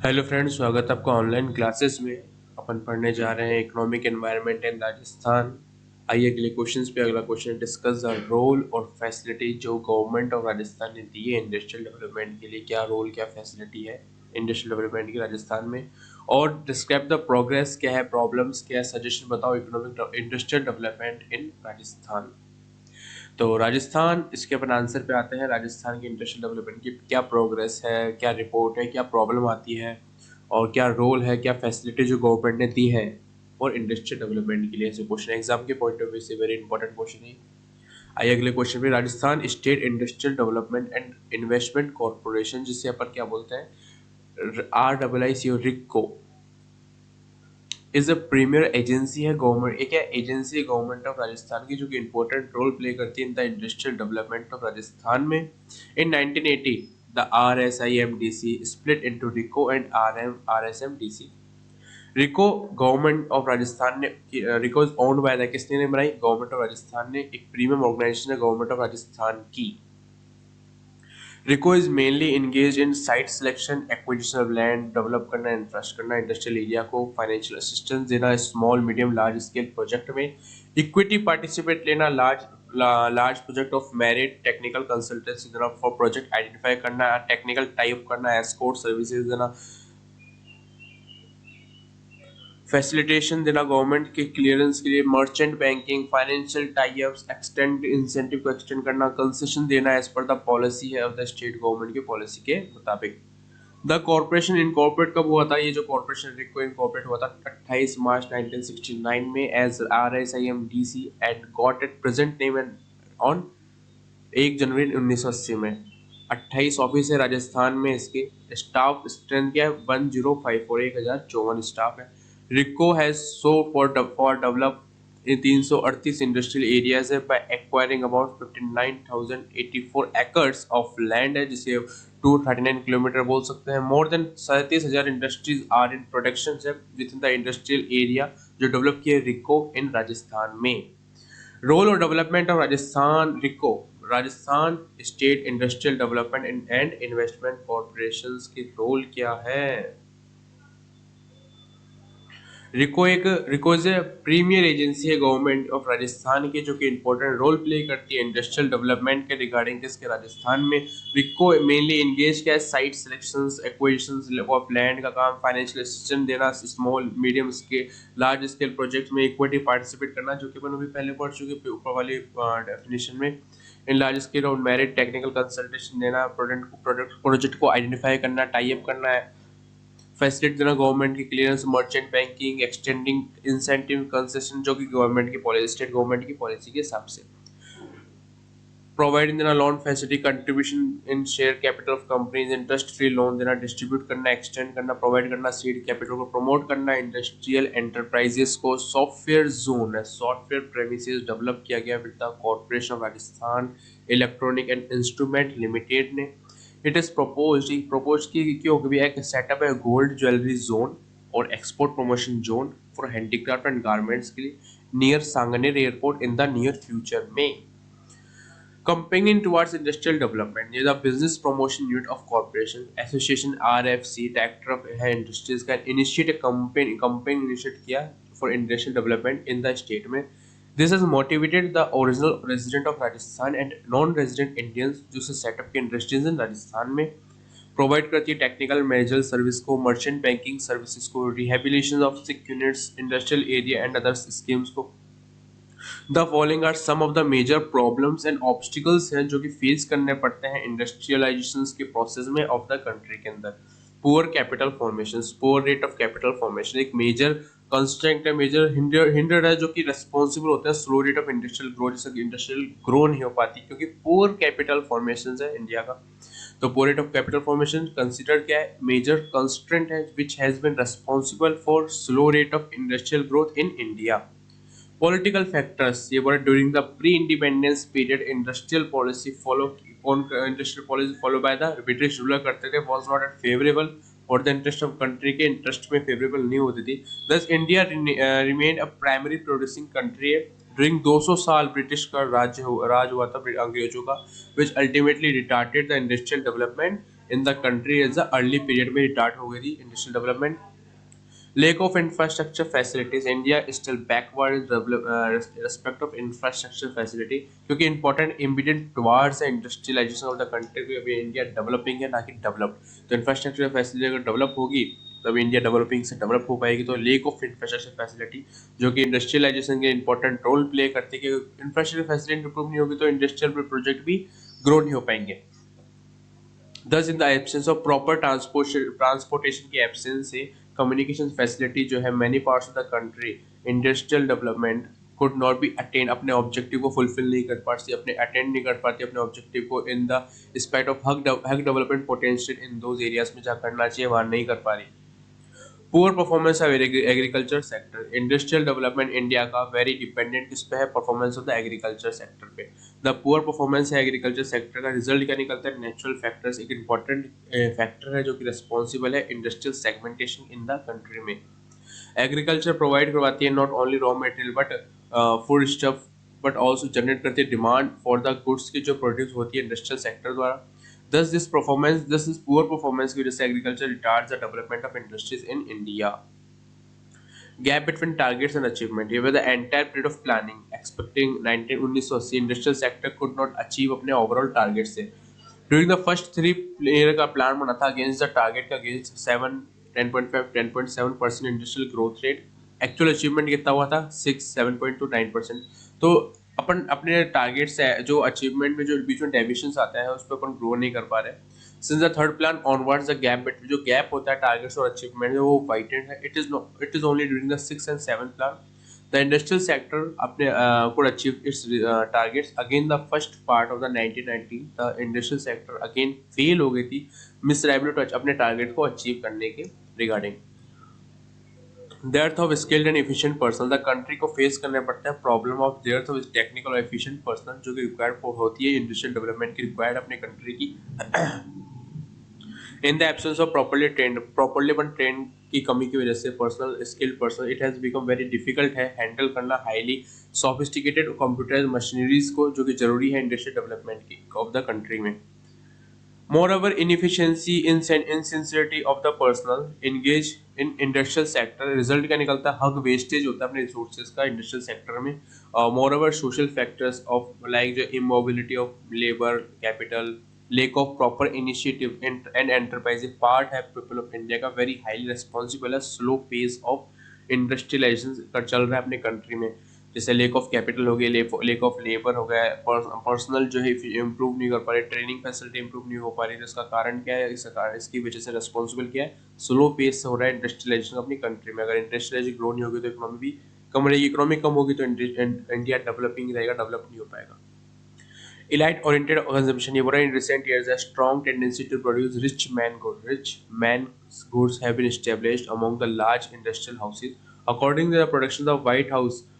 Hello friends, स्वागत है आपका ऑनलाइन क्लासेस में। अपन पढ़ने जा रहे हैं इकोनॉमिक एनवायरनमेंट इन राजस्थान। आइए अगले क्वेश्चंस पे। अगला क्वेश्चन, डिस्कस द रोल और फैसिलिटी जो गवर्नमेंट ऑफ राजस्थान ने दी है इंडस्ट्रियल डेवलपमेंट के लिए। क्या रोल, क्या फैसिलिटी है इंडस्ट्रियल डेवलपमेंट की राजस्थान में, और डिस्क्राइब द प्रोग्रेस, क्या है प्रॉब्लम्स, क्या है सजेशन बताओ economic industrial development in Rajasthan. तो राजस्थान, इसके अपन आंसर पे आते हैं। राजस्थान की इंडस्ट्रियल डेवलपमेंट की क्या प्रोग्रेस है, क्या रिपोर्ट है, क्या प्रॉब्लम आती है, और क्या रोल है, क्या फैसिलिटी जो गवर्नमेंट ने दी है और इंडस्ट्रियल डेवलपमेंट के लिए। ऐसे क्वेश्चन एग्जाम के पॉइंट ऑफ व्यू से वेरी इंपॉर्टेंट क्वेश्चन है। आइए अगले क्वेश्चन पे। Rajasthan state industrial development and investment corporation, जिसे अपन क्या बोलते हैं, RIIC RIICO, is a premier agency है गवर्नमेंट। एक है एजेंसी गवर्नमेंट ऑफ राजस्थान की जो कि इंपॉर्टेंट रोल प्ले करती है in the industrial development of Rajasthan में। In 1980 the RSIMDC split into RIICO and RSMDC। RIICO government of Rajasthan ने, RIICO is owned by the, किसने ने बनाई, गवर्नमेंट ऑफ राजस्थान ने। एक प्रीमियम ऑर्गेनाइजेशन है गवर्नमेंट ऑफ राजस्थान की। RIICO is mainly engage in site selection, acquisition of land, develop करना, इंफ्रास्ट्रक्चर करना इंडस्ट्रियल एरिया को, फाइनेंशियल असिस्टेंस देना small medium large scale project में, इक्विटी पार्टिसिपेट लेना large project of merit, technical consultancy देना for project identify करना, technical type करना, escort services देना, फैसिलिटेशन देना गवर्नमेंट के क्लियरेंस के लिए, merchant banking, financial tie ups, extend incentive को एक्सटेंड करना, कंसेशन देना एज पर द पॉलिसी है ऑफ द स्टेट गवर्नमेंट की पॉलिसी के मुताबिक। द कॉर्पोरेशन इनकॉर्पोरेट कब हुआ था? ये जो कॉर्पोरेशन रिको इनकॉर्पोरेट हुआ था 28 मार्च 1969 में as RSIMDC and got it present name on 1 January 1980 में। 28 ऑफिस है राजस्थान में। इसके स्टाफ स्ट्रेंथ क्या है? 1054, 1054 स्टाफ है। RIICO has so far develop in 338 industrial areas है by acquiring about 59,084 acres of land है, जिसे 239 किलोमीटर बोल सकते हैं। More than 37,000 industries are in production है within the industrial area जो डेवलप किए रिको इन राजस्थान में। रोल और development of Rajasthan RIICO, Rajasthan state industrial development and investment corporation की रोल क्या है? RIICO is a premier agency है गवर्नमेंट ऑफ राजस्थान की जो कि इंपॉर्टेंट रोल प्ले करती है इंडस्ट्रियल डेवलपमेंट के रिगार्डिंग किसके, राजस्थान में। रिको मेनली इंगेज क्या है? Site selections, acquisitions of land का काम, फाइनेंशियल असिस्टेंस देना small medium scale large scale project में, इक्विटी पार्टिसिपेट करना जो कि अपन अभी पहले पढ़ चुके ऊपर वाली डेफिनेशन में। In large scale of merit, technical consultation देना, प्रोजेक्ट को आइडेंटिफाई करना, टाई अप करना है, फैसिलिटी देना गवर्नमेंट की clearance, merchant banking, extending incentive concession जो कि गवर्नमेंट की पॉलिसी, स्टेट गवर्नमेंट की पॉलिसी के हिसाब से, प्रोवाइडिंग देना loan facility, contribution in share capital of companies, interest free loan देना, डिस्ट्रीब्यूट करना, एक्सटेंड करना, प्रोवाइड करना सीड कैपिटल को, प्रमोट करना इंडस्ट्रियल एंटरप्राइजेस को। सॉफ्टवेयर जोन है, सॉफ्टवेयर प्रेमिसेस डेवलप किया गया with the corporation of Rajasthan electronic and instrument limited ने। इट इज प्रपोज की क्यों भी एक सेटअप है गोल्ड ज्वेलरी जोन और export promotion zone for handicraft and garments के लिए near Sanganer airport in the near future में। Campaigning towards industrial development, ये the business promotion unit of corporation association RFC, director of industries का initiate a campaign initiate किया for industrial development in the state में। This has motivated the original resident of Rajasthan and non-resident Indians जो से setup के industries इन राजस्थान में। Provide करती है technical manager service को, मर्चेंट बैंकिंग सर्विसेज को, rehabilitation of sick units, industrial area and other schemes को। The following are some of the major problems and obstacles हैं जो कि फेस करने पड़ते हैं इंडस्ट्रियलाइजेशन के प्रोसेस में ऑफ द कंट्री के अंदर। Poor capital formation, poor rate of capital formation एक मेजर कंस्ट्रेंट है, मेजर हिंडर है जो कि रेस्पॉन्सिबल होता है slow rate of industrial growth, जैसे इंडस्ट्रियल ग्रो नहीं हो पाती क्योंकि पुअर कैपिटल फॉर्मेशन है इंडिया का। तो poor rate of capital formation consider क्या है? मेजर कंस्ट्रेंट है which has been responsible for slow rate of industrial growth in India. Political factors, ये बोला during the pre-independence period industrial policy follow by the British ruler करते थे was not favorable for the interest of country के interest में favorable नहीं होती थी। Thus India remained a primary producing country है। During 200 साल ब्रिटिश का राज हुआ था अंग्रेजों का, which ultimately retarded the industrial development in the country as the early period में स्टार्ट हो गई थी industrial development. Lack of infrastructure facilities. India is still backward in respect of infrastructure facility क्योंकि important immediate towards the industrialization of the country भी अभी India developing है ना कि डेवलप्ड। तो इंफ्रास्ट्रक्चर फैसिलिटी अगर डेवलप होगी तब इंडिया डेवलपिंग से डेवलप हो पाएगी। तो लेक ऑफ इंफ्रास्ट्रक्चर फैसिलिटी जो कि इंडस्ट्रियलाइजेशन के इंपॉर्टेंट रोल प्ले करती है कि इंफ्रास्ट्रक्चर फैसिलिटी इंप्रूव नहीं होगी तो इंडस्ट्रियल प्रोजेक्ट भी ग्रो नहीं हो पाएंगे। Thus, in the absence of proper transportation की absence से communication facility जो है many parts of the country industrial development could not be attained, अपने objective को fulfill नहीं कर पाती, अपने attain नहीं कर पाती अपने objective को in the spite of hug development potential in those areas में जहाँ करना चाहिए वहाँ नहीं कर पा रही। Poor performance of agriculture sector. Industrial development India का वेरी डिपेंडेंट किस पे है? Performance of the agriculture sector पे। द पुअर परफॉर्मेंस है एग्रीकल्चर सेक्टर का रिजल्ट क्या निकलता है? नेचुरल फैक्टर्स एक इंपॉर्टेंट फैक्टर है जो कि रिस्पॉन्सिबल है industrial segmentation in the country में। एग्रीकल्चर प्रोवाइड करवाती है not only raw material but food stuff but also generate करती है डिमांड फॉर द गुड्स की जो प्रोड्यूस होती है इंडस्ट्रियल सेक्टर द्वारा। Thus, this is poor performance की वजह से agriculture retards the development of industries in India. Gap between targets and achievement. ये the entire period of planning expecting 1980 industrial sector could not achieve अपने overall target से। During the first 3 year का plan बना था against the target का against 7, 10.5, 10.7% industrial growth rate. Actual achievement कितना हुआ था? 6, 7.2, 9%। तो अपन अपने टारगेट से जो अचीवमेंट में जो बीच में डेविएशंस आता है उस पर अपन ग्रो नहीं कर पा रहे। Since the third plan onwards the gap between जो गैप होता है टारगेट्स और अचीवमेंट वो वाइडेड है। It is only during the 6 and 7 plan the industrial sector अपने could achieve its targets again the first part of the 1990 the industrial sector again fail हो गई थी मिसरेबल टू अपने टारगेट को अचीव करने के regarding. Death of skilled and efficient person. The country को face करना पड़ता है problem of death of technical और एफिशिएंट पर्सन जो कि रिक्वायर्ड होती है इंडस्ट्रियल डेवलपमेंट की रिक्वायर्ड अपने कंट्री की। In the absence of properly one trend की कमी की वजह से personal skilled person it has become very difficult है हैंडल करना हाईली सोफिस्टिकेटेड कंप्यूटराइज्ड मशीनरीज को जो कि जरूरी है इंडस्ट्रियल डेवलपमेंट की ऑफ द कंट्री में। Moreover, inefficiency in insincerity of the personnel engaged in industrial sector result क्या निकलता है? हग वेस्टेज होता है अपने रिसोर्सेज का इंडस्ट्रियल सेक्टर में। Moreover, social factors of like जो immobility of labor capital, lack of proper initiative and enterprise part है people of India का very highly responsible है slow pace of industrialization का चल रहा है अपने कंट्री में। जैसे लेक ऑफ कैपिटल हो गया, लेक ऑफ लेबर हो गया, पर्सनल जो है इम्प्रूव नहीं कर पा रहे, ट्रेनिंग फैसिलिटी इम्प्रूव नहीं हो पा रही। तो इसका कारण क्या है? इसका कारण इसकी वजह से रिस्पॉन्सिबल क्या है? स्लो पेस से हो रहा है इंडस्ट्रियलाइजेशन अपनी कंट्री में। अगर इंडस्ट्रियलाइजेशन ग्रो नहीं होगी तो इकोनॉमी भी कम रहेगी, इकोनॉमी कम होगी तो इंडिया डेवलपिंग रहेगा, डेवलप नहीं हो पाएगा। Elite oriented consumption. In recent years, a strong tendency to produce rich man's goods have been established among the large industrial houses. According to the production of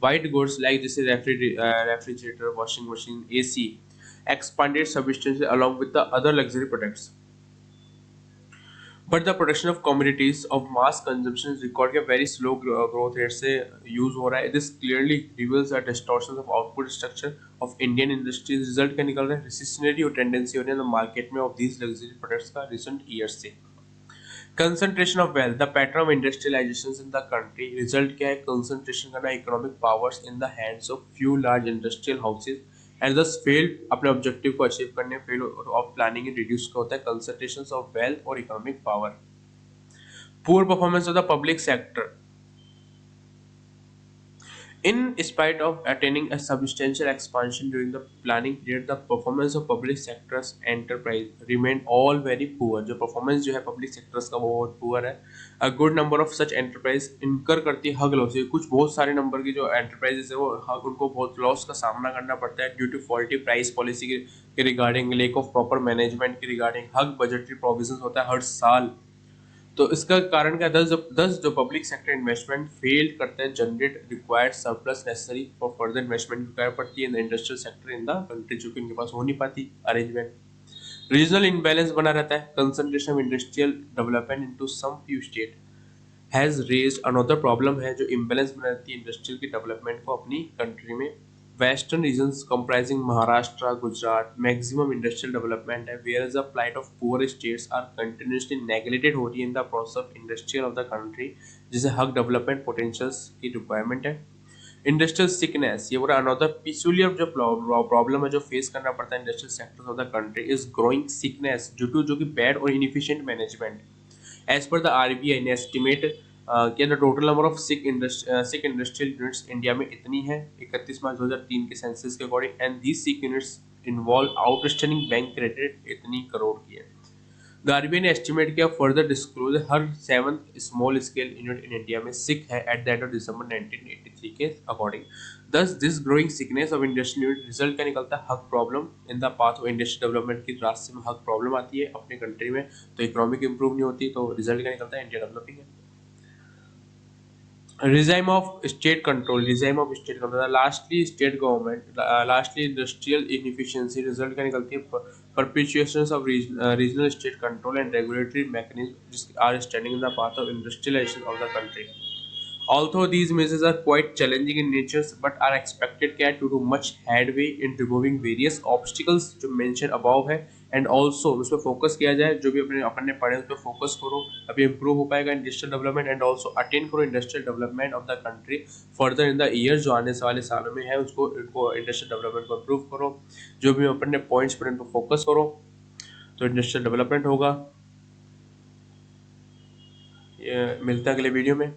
white goods like this is refrigerator, washing machine, AC, expanded substantially along with the other luxury products. But the production of commodities of mass consumption is recorded के very slow growth rate से use हो रहा है। This clearly reveals the distortions of output structure of Indian industries. Result क्या निकल रहा है? Recessionary tendency हो रही है मार्केट में of these luxury products का recent years से। Concentration of wealth, the pattern of industrializations in the country. Result क्या है? Concentration करना economic powers in the hands of few large industrial houses and thus failed अपने objective को achieve करने fell off planning reduce का होता है concentration of wealth और economic power. Poor performance of the public sector. In spite of attaining a substantial expansion during the planning period, the performance of public sector's enterprise remained all very poor. जो performance जो है public sectors का वो बहुत poor है। A good number of such enterprise incur करती है हग loss. कुछ बहुत सारे नंबर की जो enterprises है वो उनको बहुत लॉस का सामना करना पड़ता है due to faulty price policy के regarding, lack of proper management के रिगार्डिंग, हग budgetary provisions होता है हर साल। तो इसका कारण क्या? 10 जो पब्लिक सेक्टर इन्वेस्टमेंट फेल करते हैं generate required surplus necessary for further investment require पड़ती है in the industrial sector in the country जो कि इनके पास हो नहीं पाती अरेंजमेंट। रीजनल इनबैलेंस बना रहता है। Concentration of industrial development into some few state has raised another problem है जो इम्बैलेंस बना रहती है इंडस्ट्रियल की डेवलपमेंट को अपनी कंट्री में। Western regions comprising Maharashtra, Gujarat, maximum industrial development है, whereas the plight of poor states are continuously neglected हो रही है in the process of industrial of the country, जिसे हक development potentials की requirement है. इंडस्ट्रियल सिकनेस, ये पूरा अनदर पिक्यूलियर जो प्रॉब्लम है जो फेस करना पड़ता है industrial sectors of the country is growing sickness due to जो कि बैड और इनएफिशिएंट मैनेजमेंट. एज पर द आरबीआई ने एस्टिमेट कि the total number of sick industrial units India में इतनी है 31 मार्च 2003 के सेंसस के according, and these sick units involve outstanding bank credit इतनी करोड़ की है. द आरबीआई ने एस्टिमेट किया फर्दर डिस्क्लोजर हर 7th small scale unit in India में सिक है at the end of December 1983 के अकॉर्डिंग. दस this growing sickness of industrial unit result क्या निकलता है, हक problem in the path of industrial development की रास्ते में हक प्रॉब्लम आती है अपने कंट्री में, तो इकोनॉमिक इंप्रूव नहीं होती, तो रिजल्ट क्या निकलता है, इंडिया डेवलपिंग है. Regime of state control. Regime of state control. Lastly, state government. Lastly, industrial inefficiency. Result क्या निकलती है, perpetuations of regional state control and regulatory mechanisms are standing in the path of industrialization of the country. Although these measures are quite challenging in nature, but are expected to do much headway in removing various obstacles जो mentioned above है, and also उस पर focus किया जाए, जो भी अपने अपन ने पढ़े उस पर फोकस करो, अभी इम्प्रूव हो पाएगा industrial development, and also attain करो industrial development of the country further in the year जो आने वाले सालों में है, उसको इनको इंडस्ट्रियल डेवलपमेंट को इम्प्रूव करो, जो भी अपन ने पॉइंट्स पर इनको फोकस करो तो इंडस्ट्रियल डेवलपमेंट होगा. मिलता है अगले वीडियो में.